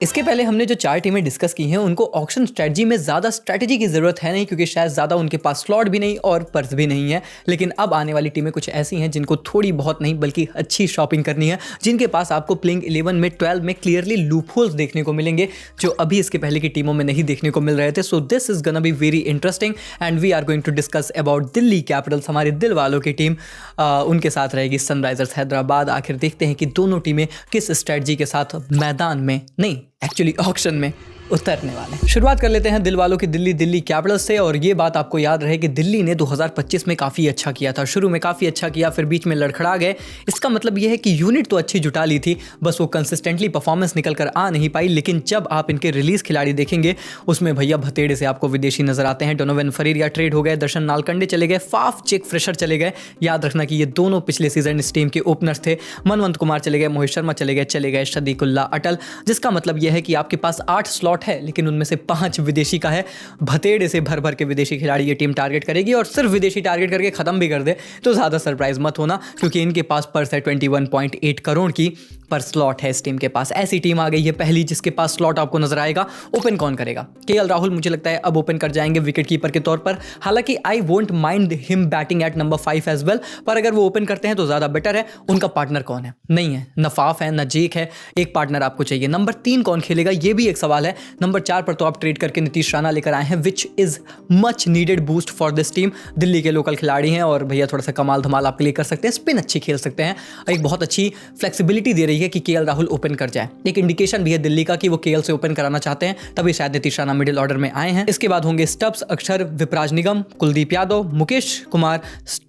इसके पहले हमने जो 4 टीमें डिस्कस की हैं उनको ऑक्शन स्ट्रेटजी में ज़्यादा स्ट्रेटजी की ज़रूरत है नहीं, क्योंकि शायद ज़्यादा उनके पास स्लॉट भी नहीं और पर्स भी नहीं है। लेकिन अब आने वाली टीमें कुछ ऐसी हैं जिनको थोड़ी बहुत नहीं बल्कि अच्छी शॉपिंग करनी है, जिनके पास आपको प्लेइंग 11 में 12 में क्लियरली लूपहोल्स देखने को मिलेंगे जो अभी इसके पहले की टीमों में नहीं देखने को मिल रहे थे। So this is gonna be very interesting and we are going to discuss about Delhi Capitals, हमारे दिल वालों की टीम। उनके साथ रहेगी सनराइजर्स हैदराबाद। आखिर देखते हैं कि दोनों टीमें किस स्ट्रेटजी के साथ मैदान में नहीं एक्चुअली ऑक्शन में उतरने वाले हैं। शुरुआत कर लेते हैं दिल वालों की दिल्ली कैपिटल्स से। और ये बात आपको याद रहे कि दिल्ली ने 2025 में काफ़ी अच्छा किया था, शुरू में काफ़ी अच्छा किया, फिर बीच में लड़खड़ा गए। इसका मतलब ये है कि यूनिट तो अच्छी जुटा ली थी, बस वो कंसिस्टेंटली परफॉर्मेंस निकल कर आ नहीं पाई। लेकिन जब आप इनके रिलीज खिलाड़ी देखेंगे उसमें भैया भतेड़े से आपको विदेशी नजर आते हैं। डोनोवन फरीरिया ट्रेड हो गए, दर्शन नालकंडे चले गए, फाफ चेक फ्रेशर चले गए। याद रखना कि ये दोनों पिछले सीजन इस टीम के ओपनर्स थे। मनवंत कुमार चले गए, मोहित शर्मा चले गए शदीकुल्ला अटल। जिसका मतलब यह है कि आपके पास 8 स्लॉट है, लेकिन उनमें से 5 विदेशी का है। भतेड़े से भर भर के विदेशी खिलाड़ी ये टीम टारगेट करेगी, और सिर्फ विदेशी टारगेट करके खत्म भी कर दे तो ज़्यादा सरप्राइज मत होना, क्योंकि इनके पास पर्स है 21.8 करोड़ की पर स्लॉट है इस टीम के पास। ऐसी टीम आ गई है पहली जिसके पास स्लॉट आपको नजर आएगा। ओपन कौन करेगा? केएल राहुल मुझे लगता है अब ओपन कर जाएंगे विकेट कीपर के तौर पर। हालांकि I won't mind him batting at number 5 as well, पर अगर वो ओपन करते हैं तो ज़्यादा बेटर है। उनका पार्टनर कौन है? नहीं है, न फाफ है न जेक है, एक पार्टनर आपको चाहिए। नंबर 3 कौन खेलेगा ये भी एक सवाल है। नंबर 4 पर तो आप ट्रेड करके नीतीश राणा लेकर आए हैं, which is much needed boost for this team. Delhi के लोकल खिलाड़ी हैं और भैया थोड़ा सा कमाल धमाल आपके लिए कर सकते हैं, स्पिन अच्छी खेल सकते हैं, एक बहुत अच्छी फ्लेक्सिबिलिटी दे रही है कि केएल राहुल ओपन कर जाए। एक इंडिकेशन भी है दिल्ली का कि वो केएल से ओपन कराना चाहते हैं, तभी शायद नीतीश राणा मिडिल ऑर्डर में आए हैं। इसके बाद होंगे Stubbs, Akshar, Vipraj Nigam, Kuldeep Yadav, Mukesh Kumar,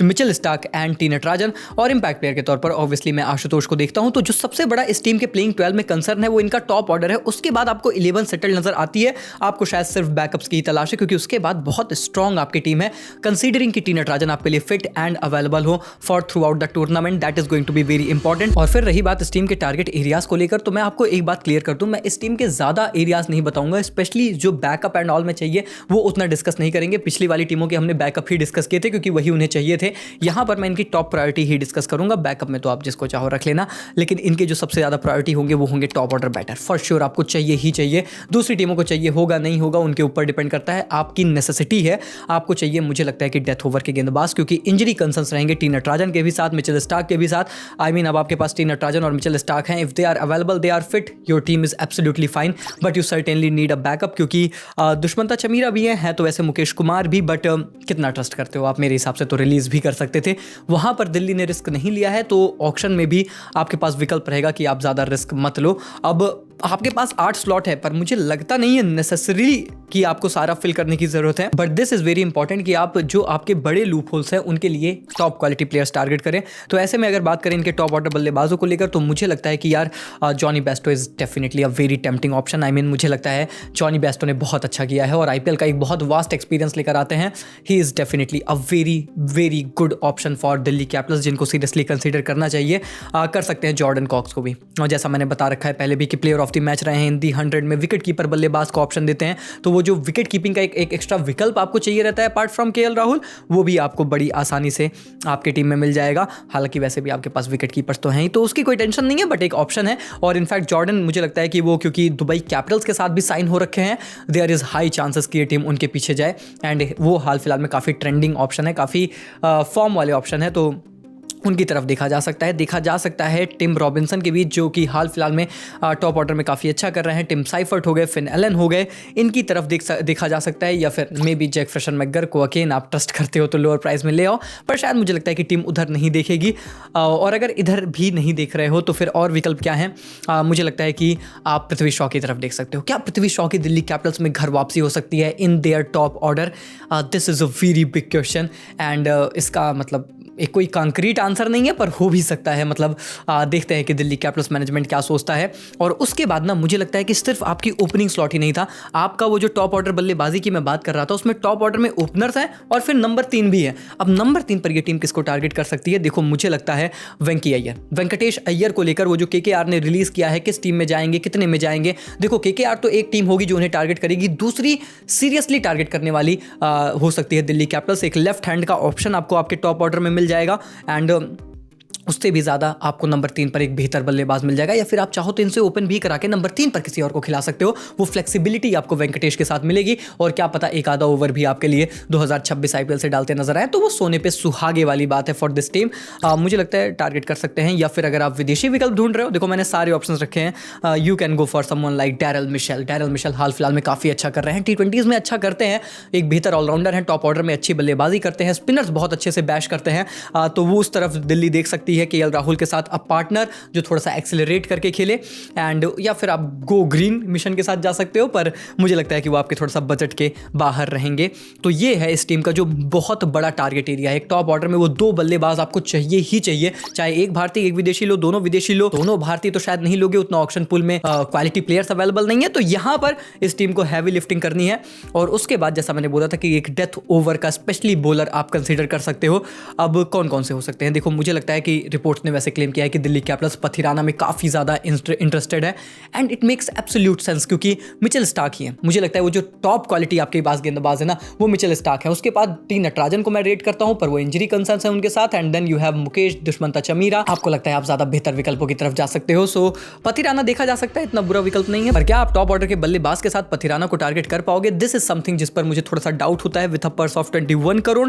Mitchell Starc and T Natarajan. और इंपैक्ट प्लेयर के तौर पर ऑब्वियसली मैं आशुतोष को देखता हूं। तो जो सबसे बड़ा इस टीम के प्लेइंग 12 में कंसर्न है वो इनका टॉप ऑर्डर है। उसके बाद आपको 11 सेटल नजर आती है। आपको शायद सिर्फ बैकअप्स की तलाश है, क्योंकि उसके बाद बहुत स्ट्रॉन्ग आपकी टीम है, कंसीडरिंग कि टी नटराजन आपके लिए फिट एंड अवेलेबल हो for throughout the tournament. That is going to be very important. और फिर रही बात इस टीम के टारगेट एरियाज को लेकर, तो मैं आपको एक बात क्लियर कर दूं, मैं इस टीम के ज्यादा एरियाज नहीं बताऊंगा, स्पेशली जो बैकअप एंड ऑल में चाहिए वो उतना डिस्कस नहीं करेंगे। पिछली वाली टीमों के हमने बैकअप ही डिस्कस किए थे, क्योंकि वही उन्हें चाहिए थे। यहां पर मैं इनकी टॉप प्रायोरिटी ही डिस्कस करूंगा। बैकअप में तो आप जिसको चाहो रख लेना, लेकिन इनके जो सबसे ज्यादा प्रायोरिटी होंगे वो होंगे top order batter. For sure आपको चाहिए ही चाहिए। दूसरी टीमों को चाहिए होगा नहीं होगा उनके ऊपर डिपेंड करता है, आपकी नेसेसिटी है। आपको चाहिए मुझे लगता है कि डेथ ओवर के गेंदबाज, क्योंकि इंजरी कंसर्न्स रहेंगे टी नटराजन के भी साथ, मिचेल स्टार्क के भी साथ। आई मीन अब आपके पास टी नटराजन और मिचेल स्टार्क हैं, if they are available, they are fit, your team is absolutely fine, but you certainly need a backup. क्योंकि दुष्मंता चमीरा भी है तो वैसे मुकेश कुमार भी, बट कितना ट्रस्ट करते हो आप? मेरे हिसाब से तो रिलीज भी कर सकते थे। वहां पर दिल्ली ने रिस्क नहीं लिया है, तो ऑक्शन में भी आपके पास विकल्प रहेगा कि आप ज्यादा रिस्क मत लो। अब आपके पास 8 स्लॉट है, पर मुझे लगता नहीं है नेसेसरी कि आपको सारा फिल करने की जरूरत है। But this is very important कि आप जो आपके बड़े लूप होल्स हैं उनके लिए टॉप क्वालिटी प्लेयर्स टारगेट करें। तो ऐसे में अगर बात करें इनके टॉप ऑर्डर बल्लेबाजों को लेकर, तो मुझे लगता है कि यार Jonny Bairstow is definitely a very tempting option. I mean मुझे लगता है जॉनी बेस्टो ने बहुत अच्छा किया है और आईपीएल का एक बहुत वास्ट एक्सपीरियंस लेकर आते हैं। He is definitely a very very good option for Delhi Capitals, जिनको सीरियसली कंसीडर करना चाहिए। कर सकते हैं जॉर्डन कॉक्स को भी, और जैसा मैंने बता रखा है पहले भी कि प्लेयर ऑफ द मैच रहे हैं इन दी 100 में। विकेट कीपर बल्लेबाज को ऑप्शन देते हैं, तो वो जो विकेट कीपिंग का एक एक्स्ट्रा विकल्प आपको चाहिए रहता है अपार्ट फ्रॉम केएल राहुल, वो भी आपको बड़ी आसानी से आपकी टीम में मिल जाएगा। हालांकि वैसे भी आपके पास विकेट कीपर्स तो हैं ही, तो उसकी कोई टेंशन नहीं है, बट एक ऑप्शन है। और इनफैक्ट जॉर्डन मुझे लगता है कि वो क्योंकि दुबई कैपिटल्स के साथ भी साइन हो रखे हैं, देयर इज हाई चांसेस कि ये टीम उनके पीछे जाए। एंड वो हाल फिलहाल में काफ़ी ट्रेंडिंग ऑप्शन है, काफ़ी फॉर्म वाले ऑप्शन है, तो उनकी तरफ देखा जा सकता है टिम रॉबिन्सन के बीच, जो कि हाल फिलहाल में टॉप ऑर्डर में काफ़ी अच्छा कर रहे हैं। टिम साइफर्ट हो गए, फिन एलन हो गए, इनकी तरफ देखा जा सकता है। या फिर maybe Jake Fraser McGurk को अकेन आप ट्रस्ट करते हो तो लोअर प्राइस में ले आओ, पर शायद मुझे लगता है कि टीम उधर नहीं देखेगी। और अगर इधर भी नहीं देख रहे हो तो फिर और विकल्प क्या है? मुझे लगता है कि आप पृथ्वी शॉ की तरफ देख सकते हो। क्या पृथ्वी शॉ की दिल्ली कैपिटल्स में घर वापसी हो सकती है in their top order? This is a very big question and इसका मतलब एक कोई कंक्रीट आंसर नहीं है, पर हो भी सकता है। मतलब देखते हैं कि दिल्ली कैपिटल्स मैनेजमेंट क्या सोचता है। और उसके बाद ना मुझे लगता है कि सिर्फ आपकी ओपनिंग स्लॉट ही नहीं था, आपका वो जो टॉप ऑर्डर बल्लेबाजी की मैं बात कर रहा था उसमें टॉप ऑर्डर में ओपनर्स हैं और फिर नंबर 3 भी है। अब नंबर 3 पर ये टीम किसको टारगेट कर सकती है? देखो मुझे लगता है वेंकटेश अय्यर को लेकर वो जो केकेआर ने रिलीज किया है, किस टीम में जाएंगे, कितने में जाएंगे। देखो केकेआर तो एक टीम होगी जो उन्हें टारगेट करेगी, दूसरी सीरियसली टारगेट करने वाली हो सकती है दिल्ली कैपिटल्स। एक लेफ्ट हैंड का ऑप्शन आपको आपके टॉप ऑर्डर में मिल जाएगा एंड उससे भी ज़्यादा आपको नंबर 3 पर एक बेहतर बल्लेबाज मिल जाएगा, या फिर आप चाहो तो इनसे ओपन भी करा के नंबर 3 पर किसी और को खिला सकते हो। वो फ्लेक्सिबिलिटी आपको वेंकटेश के साथ मिलेगी, और क्या पता एक आधा ओवर भी आपके लिए 2026 आईपीएल से डालते नजर आए, तो वो सोने पे सुहागे वाली बात है फॉर दिस टीम। मुझे लगता है टारगेट कर सकते हैं, या फिर अगर आप विदेशी विकल्प ढूंढ रहे हो, देखो मैंने सारे ऑप्शन रखे हैं। You can go for someone like Daryl Mitchell. Daryl Mitchell हाल फिलहाल में काफ़ी अच्छा कर रहे हैं, T20s में अच्छा करते हैं, एक बेहतर ऑलराउंडर है, टॉप ऑर्डर में अच्छी बल्लेबाजी करते हैं, स्पिनर्स बहुत अच्छे से बैश करते हैं। तो वो उस तरफ दिल्ली देख सकती है केएल राहुल के साथ अब पार्टनर जो थोड़ा सा एक्सेलरेट करके खेले, एंड या फिर आप गो ग्रीन मिशन के साथ जा सकते हो, पर मुझे लगता है कि वो आपके थोड़ा सा बजट के बाहर रहेंगे। तो ये है इस टीम का जो बहुत बड़ा टारगेट एरिया है। एक टॉप ऑर्डर में वो 2 बल्लेबाज आपको चाहिए ही चाहिए, चाहे एक भारतीय एक विदेशी लो, दोनों विदेशी लो, दोनों भारतीय तो शायद नहीं लोगे, उतना ऑक्शन पूल में क्वालिटी प्लेयर्स अवेलेबल नहीं है। तो यहां पर इस टीम को हैवी लिफ्टिंग करनी है, और उसके बाद जैसा मैंने बोला था कि एक डेथ ओवर का स्पेशली बॉलर आप कंसीडर कर सकते हो। अब कौन कौन से हो सकते हैं, देखो मुझे लगता है कि रिपोर्ट्स ने वैसे क्लेम किया है कि दिल्ली कैपिटल्स पथिराना में काफ़ी ज़्यादा इंटरेस्टेड है, and it makes absolute sense, क्योंकि मिचेल स्टार्क ही है। मुझे लगता है वो जो टॉप क्वालिटी आपके पास गेंदबाज है ना, वो मिचेल स्टार्क है। उसके बाद टी नटराजन को मैं रेट करता हूं, पर वो इंजरी कंसर्न्स है उनके साथ, and then you have Mukesh Dushmantha Chameera. आपको लगता है आप ज़्यादा बेहतर विकल्पों की तरफ जा सकते हो, सो पथिराना देखा जा सकता है, इतना बुरा विकल्प नहीं है। पर क्या आप टॉप ऑर्डर के बल्लेबाज के साथ पथिराना को टारगेट कर पाओगे? दिस इज समथिंग जिस पर मुझे थोड़ा सा डाउट होता है with a purse of 21 crore.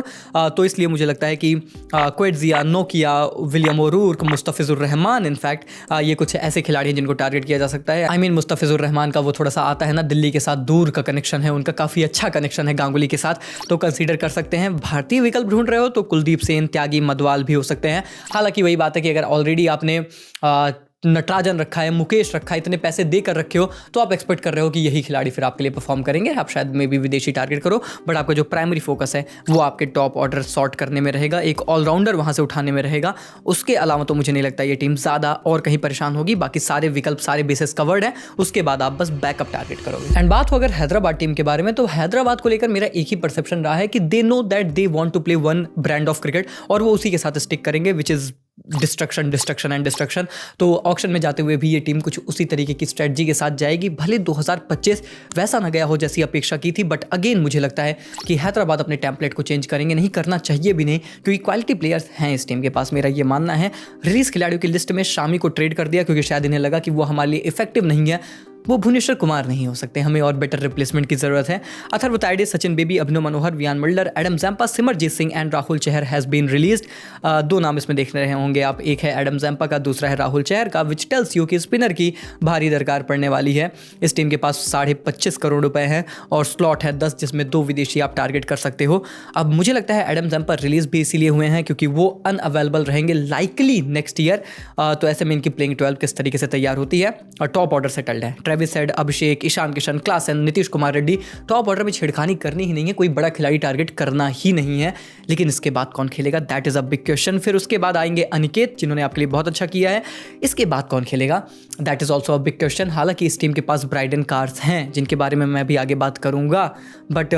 तो इसलिए मुझे लगता है कि क्वेट्जिया, नोकिया, William O'Rourke, Mustafizur Rahman, in fact ये कुछ ऐसे खिलाड़ी हैं जिनको टारगेट किया जा सकता है। आई मीन मुस्तफिजुर रहमान का वो थोड़ा सा आता है ना, दिल्ली के साथ दूर का कनेक्शन है उनका, काफ़ी अच्छा कनेक्शन है गांगुली के साथ, तो कंसीडर कर सकते हैं। भारतीय विकल्प ढूंढ रहे हो तो कुलदीप सेन, त्यागी मदवाल भी हो सकते हैं। हालांकि वही बात है कि अगर ऑलरेडी आपने नटराजन रखा है, मुकेश रखा है, इतने पैसे देकर रखे हो, तो आप एक्सपेक्ट कर रहे हो कि यही खिलाड़ी फिर आपके लिए परफॉर्म करेंगे। आप शायद में भी विदेशी टारगेट करो, बट आपका जो प्राइमरी फोकस है वो आपके टॉप ऑर्डर सॉर्ट करने में रहेगा, एक ऑलराउंडर वहां से उठाने में रहेगा। उसके अलावा तो मुझे नहीं लगता ये टीम ज़्यादा और कहीं परेशान होगी। बाकी सारे विकल्प, सारे बेसिस कवर्ड है, उसके बाद आप बस बैकअप टारगेट करोगे। एंड बात हो अगर हैदराबाद टीम के बारे में, तो हैदराबाद को लेकर मेरा एक ही परसेप्शन रहा है कि they know that they want to play one brand of cricket, और वो उसी के साथ स्टिक करेंगे, which is destruction, destruction and destruction. तो ऑक्शन में जाते हुए भी ये टीम कुछ उसी तरीके की स्ट्रेटजी के साथ जाएगी। भले 2025 वैसा ना गया हो जैसी अपेक्षा की थी, बट अगेन मुझे लगता है कि हैदराबाद अपने टेम्पलेट को चेंज करेंगे, नहीं करना चाहिए भी नहीं, क्योंकि क्वालिटी प्लेयर्स हैं इस टीम के पास, मेरा ये मानना है। रिलीज खिलाड़ियों की लिस्ट में शामी को ट्रेड कर दिया, क्योंकि शायद इन्हें लगा कि वो हमारे लिए इफेक्टिव नहीं है, वो भुवनेश्वर कुमार नहीं हो सकते, हमें और बेटर रिप्लेसमेंट की जरूरत है। Atharva Taide, Sachin Baby, Abhinav Manohar, Wiaan Mulder, Adam Zampa, Simarjeet Singh and Rahul Chahar has been released. 2 नाम इसमें देख रहे होंगे आप, एक है एडम जैम्पा का, दूसरा है राहुल चहर का, विच टेल्स यू कि स्पिनर की भारी दरकार पड़ने वाली है। इस टीम के पास 25.5 करोड़ रुपए हैं, और स्लॉट है 10, जिसमें 2 विदेशी आप टारगेट कर सकते हो। अब मुझे लगता है एडम जैम्पा रिलीज भी इसीलिए हुए हैं क्योंकि वो अनअवेलेबल रहेंगे लाइकली नेक्स्ट ईयर। तो ऐसे में इनकी प्लेइंग 12 किस तरीके से तैयार होती है, और टॉप ऑर्डर सेटल्ड है। Travis Head, Abhishek, Ishan Kishan, Klaasen, Nitish Kumar Reddy, top order में छेड़खानी करनी ही नहीं है, कोई बड़ा खिलाड़ी टारगेट करना ही नहीं है। लेकिन इसके बाद कौन खेलेगा, that is a big question. फिर उसके बाद आएंगे अनिकेत, जिन्होंने आपके लिए बहुत अच्छा किया है। इसके बाद कौन खेलेगा, that is also a big question. हालांकि इस टीम के पास ब्राइडन कार्स हैं, जिनके बारे में मैं भी आगे बात करूंगा, बट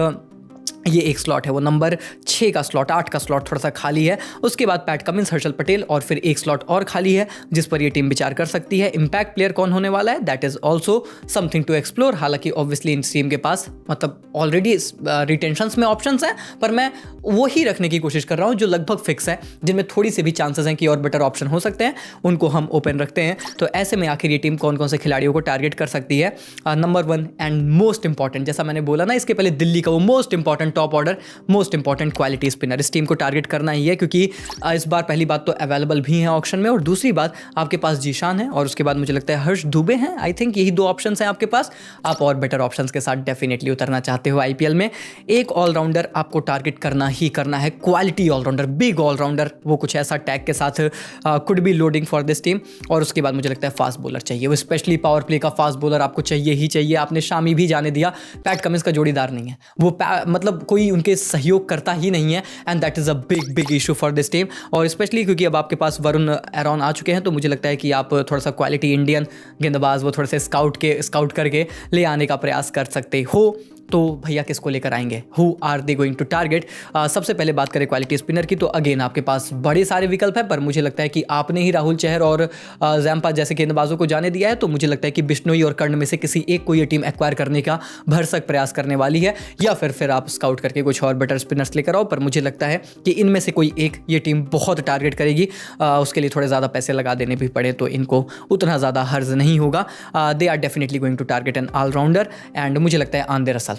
ये एक स्लॉट है, वो नंबर 6 का स्लॉट, 8 का स्लॉट थोड़ा सा खाली है। उसके बाद पैट कमिंस, हर्षल पटेल, और फिर एक स्लॉट और खाली है जिस पर ये टीम विचार कर सकती है। इम्पैक्ट प्लेयर कौन होने वाला है, that is also something to explore. हालांकि ऑब्वियसली इन टीम के पास मतलब ऑलरेडी रिटेंशंस में ऑप्शंस हैं, पर मैं वो ही रखने की कोशिश कर रहा हूँ जो लगभग फिक्स है, जिनमें थोड़ी सी भी चांसेस हैं कि और बेटर ऑप्शन हो सकते हैं, उनको हम ओपन रखते हैं। तो ऐसे में आखिर ये टीम कौन कौन से खिलाड़ियों को टारगेट कर सकती है। नंबर 1 एंड मोस्ट इंपॉर्टेंट, जैसा मैंने बोला ना इसके पहले, दिल्ली का वो most important top order, most important quality spinner, इस टीम को टारगेट करना ही है, क्योंकि इस बार पहली बात तो अवेलेबल भी हैं ऑक्शन में, और दूसरी बात आपके पास जीशान है, और उसके बाद मुझे लगता है हर्ष दुबे हैं। आई थिंक यही 2 ऑप्शंस हैं आपके पास। आप और बेटर ऑप्शंस के साथ डेफिनेटली उतरना चाहते हो आईपीएल में। एक ऑलराउंडर आपको टारगेट करना ही करना है, क्वालिटी ऑलराउंडर, बिग ऑलराउंडर, वो कुछ ऐसा टैग के साथ could be loading for this team. और उसके बाद मुझे लगता है फास्ट बॉलर चाहिए, वो स्पेशली पावर प्ले का फास्ट बॉलर आपको चाहिए ही चाहिए। आपने शामी भी जाने दिया, पैट कमिंस का जोड़ीदार नहीं है, वो मतलब कोई उनके सहयोग करता ही नहीं है, and that is a big big issue for this team. और स्पेशली क्योंकि अब आपके पास वरुण एरॉन आ चुके हैं, तो मुझे लगता है कि आप थोड़ा सा क्वालिटी इंडियन गेंदबाज वो थोड़े से स्काउट करके ले आने का प्रयास कर सकते हो। तो भैया किसको लेकर आएंगे, who are they going to target. सबसे पहले बात करें क्वालिटी स्पिनर की, तो अगेन आपके पास बड़े सारे विकल्प है, पर मुझे लगता है कि आपने ही राहुल चहर और जैम्पा जैसे गेंदबाजों को जाने दिया है, तो मुझे लगता है कि बिश्नोई और कर्ण में से किसी एक को ये टीम एक्वायर करने का भरसक प्रयास करने वाली है, या फिर आप स्काउट करके कुछ और बेटर स्पिनर्स लेकर आओ। पर मुझे लगता है कि इनमें से कोई एक ये टीम बहुत टारगेट करेगी, उसके लिए थोड़े ज़्यादा पैसे लगा देने भी पड़े तो इनको उतना ज़्यादा हर्ज नहीं होगा। They are definitely going to target an all-rounder, and मुझे लगता है आंद्रे रसल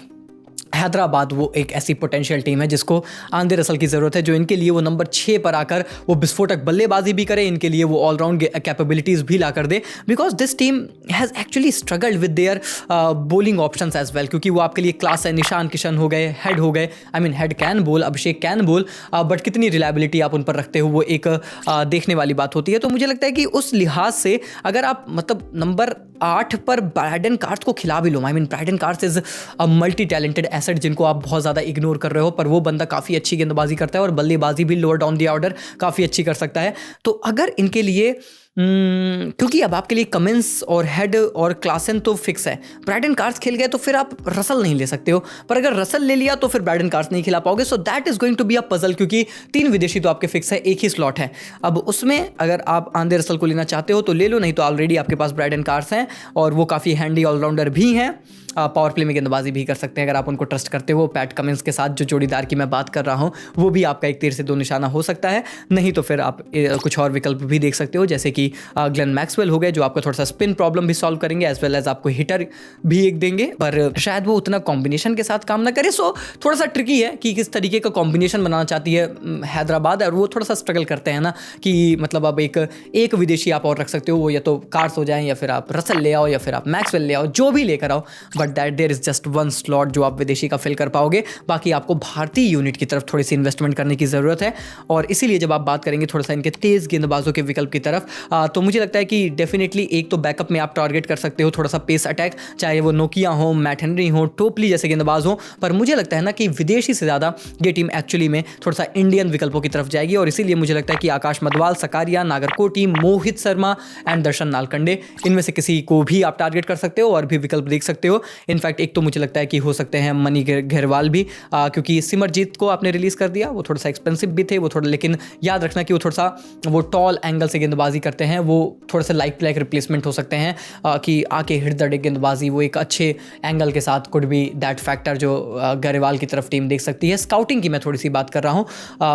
हैदराबाद वो एक ऐसी पोटेंशियल टीम है जिसको आंद्रे रसल की ज़रूरत है, जो इनके लिए वो नंबर 6 पर आकर वो विस्फोटक बल्लेबाजी भी करे, इनके लिए वो ऑलराउंड कैपेबिलिटीज़ भी ला कर दे, because this team has actually struggled with their bowling options as well, क्योंकि वो आपके लिए क्लास है। निशान किशन हो गए, हेड हो गए, आई मीन हेड कैन बोल, अभिषेक कैन बोल, बट कितनी रिलायबिलिटी आप उन पर रखते हो वो एक देखने वाली बात होती है। तो मुझे लगता है कि उस लिहाज से अगर आप मतलब नंबर 8 पर ब्रायडन कार्ड्स को खिला भी लो, I mean Brydon Carse is a multi talented asset जिनको आप बहुत ज़्यादा इग्नोर कर रहे हो, पर वो बंदा काफ़ी अच्छी गेंदबाजी करता है और बल्लेबाजी भी लोअर डाउन द ऑर्डर काफ़ी अच्छी कर सकता है। तो अगर इनके लिए क्योंकि अब आपके लिए कमिंस और हेड और क्लासन तो फिक्स है, ब्रायडन कार्ड्स खेल गए तो फिर आप रसल नहीं ले सकते हो, पर अगर रसल ले लिया तो फिर ब्रायडन कार्ड्स नहीं खिला पाओगे। So that is going to be a puzzle, क्योंकि 3 विदेशी तो आपके फिक्स है, एक ही स्लॉट है। अब उसमें अगर आप आंद्रे रसल को लेना चाहते हो तो ले लो, नहीं तो ऑलरेडी आपके पास ब्रायडन कार्ड्स हैं और वो काफ़ी हैंडी ऑलराउंडर भी हैं, पावर प्ले में गेंदबाजी भी कर सकते हैं अगर आप उनको ट्रस्ट करते हो। पैट कमिंस के साथ जो जोड़ीदार की मैं बात कर रहा हूँ वो भी आपका एक तीर से 2 निशाना हो सकता है। नहीं तो फिर आप कुछ और विकल्प भी देख सकते हो, जैसे कि ग्लेन मैक्सवेल हो गए, जो आपका थोड़ा सा स्पिन प्रॉब्लम भी सॉल्व करेंगे, एज वेल एज आपको हिटर भी एक देंगे, पर शायद वो उतना कॉम्बिनेशन के साथ काम ना करे। सो थोड़ा सा ट्रिकी है कि किस तरीके का कॉम्बिनेशन बनाना चाहती है हैदराबाद, और वो थोड़ा सा स्ट्रगल करते हैं ना कि मतलब अब एक विदेशी आप और रख सकते हो, वो या तो कार्ड्स हो जाए या फिर आप रसल ले आओ या फिर आप मैक्सवेल ले आओ, जो भी लेकर आओ, but that there is just 1 slot जो आप विदेशी का फिल कर पाओगे। बाकी आपको भारतीय यूनिट की तरफ थोड़ी सी इन्वेस्टमेंट करने की ज़रूरत है, और इसीलिए जब आप बात करेंगे थोड़ा सा इनके तेज़ गेंदबाजों के विकल्प की तरफ, तो मुझे लगता है कि डेफिनेटली एक तो बैकअप में आप टारगेट कर सकते हो थोड़ा सा पेस अटैक, चाहे वो नोकिया हो, मैट हेनरी हो, टोपली जैसे गेंदबाज हो, पर मुझे लगता है ना कि विदेशी से ज़्यादा ये टीम एक्चुअली में थोड़ा सा इंडियन विकल्पों की तरफ जाएगी, और इसीलिए मुझे लगता है कि आकाश मदवाल, सकारिया, नागरकोटी, मोहित शर्मा एंड दर्शन नालकंडे, इनमें से किसी को भी आप टारगेट कर सकते हो और भी विकल्प देख सकते हो। इनफैक्ट एक तो मुझे लगता है कि हो सकते हैं मनी घेरवाल भी, क्योंकि सिमरजीत को आपने रिलीज़ कर दिया, वो थोड़ा सा एक्सपेंसिव भी थे वो थोड़ा, लेकिन याद रखना कि वो थोड़ा सा वो टॉल एंगल से गेंदबाजी करते हैं, वो थोड़ा सा लाइक रिप्लेसमेंट हो सकते हैं कि आके हिट द डेक गेंदबाजी, वो एक अच्छे एंगल के साथ कुड बी दैट फैक्टर जो गरेवाल की तरफ टीम देख सकती है। स्काउटिंग की मैं थोड़ी सी बात कर रहा हूँ,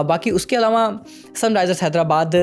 बाकी उसके अलावा Sunrisers Hyderabad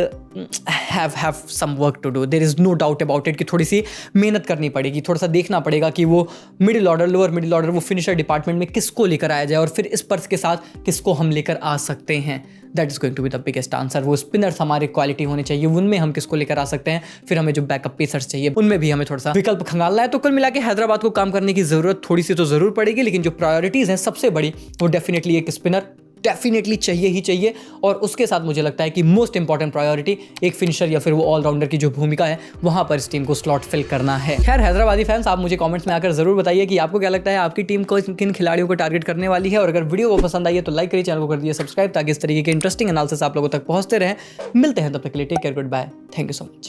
have some work to do, there is no doubt about it कि थोड़ी सी मेहनत करनी पड़ेगी, थोड़ा सा देखना पड़ेगा कि वो middle order, lower middle order, वो फिनिशर डिपार्टमेंट में किसको लेकर आया जाए और फिर इस पर्स के साथ किसको हम लेकर आ सकते हैं। That is going to be the biggest answer. वो स्पिनर्स हमारे क्वालिटी होने चाहिए, उनमें हम किसको लेकर आ सकते हैं, फिर हमें जो बैकअप पेसर्स चाहिए उनमें भी हमें थोड़ा सा विकल्प खंगालना है। तो कुल मिला के हैदराबाद को काम करने की जरूरत थोड़ी सी तो जरूर पड़ेगी, लेकिन जो प्रायोरिटीज हैं सबसे बड़ी वो डेफिनेटली एक स्पिनर डेफिनेटली चाहिए ही चाहिए, और उसके साथ मुझे लगता है कि मोस्ट इंपॉर्टेंट प्रायोरिटी एक फिनिशर या फिर वो ऑलराउंडर की जो भूमिका है वहां पर इस टीम को स्लॉट फिल करना है। खैर हैदराबादी फैंस, आप मुझे कमेंट्स में आकर जरूर बताइए कि आपको क्या लगता है आपकी टीम को किन खिलाड़ियों को टारगेट करने वाली है, और अगर वीडियो को पसंद आई है तो लाइक करिए, चैनल को कर दिए सब्सक्राइब, ताकि इस तरीके के इंटरेस्टिंग एनालिसिस आप लोगों तक पहुंचते रहे। मिलते हैं तब तक के लिए, take care, good bye, thank you so much.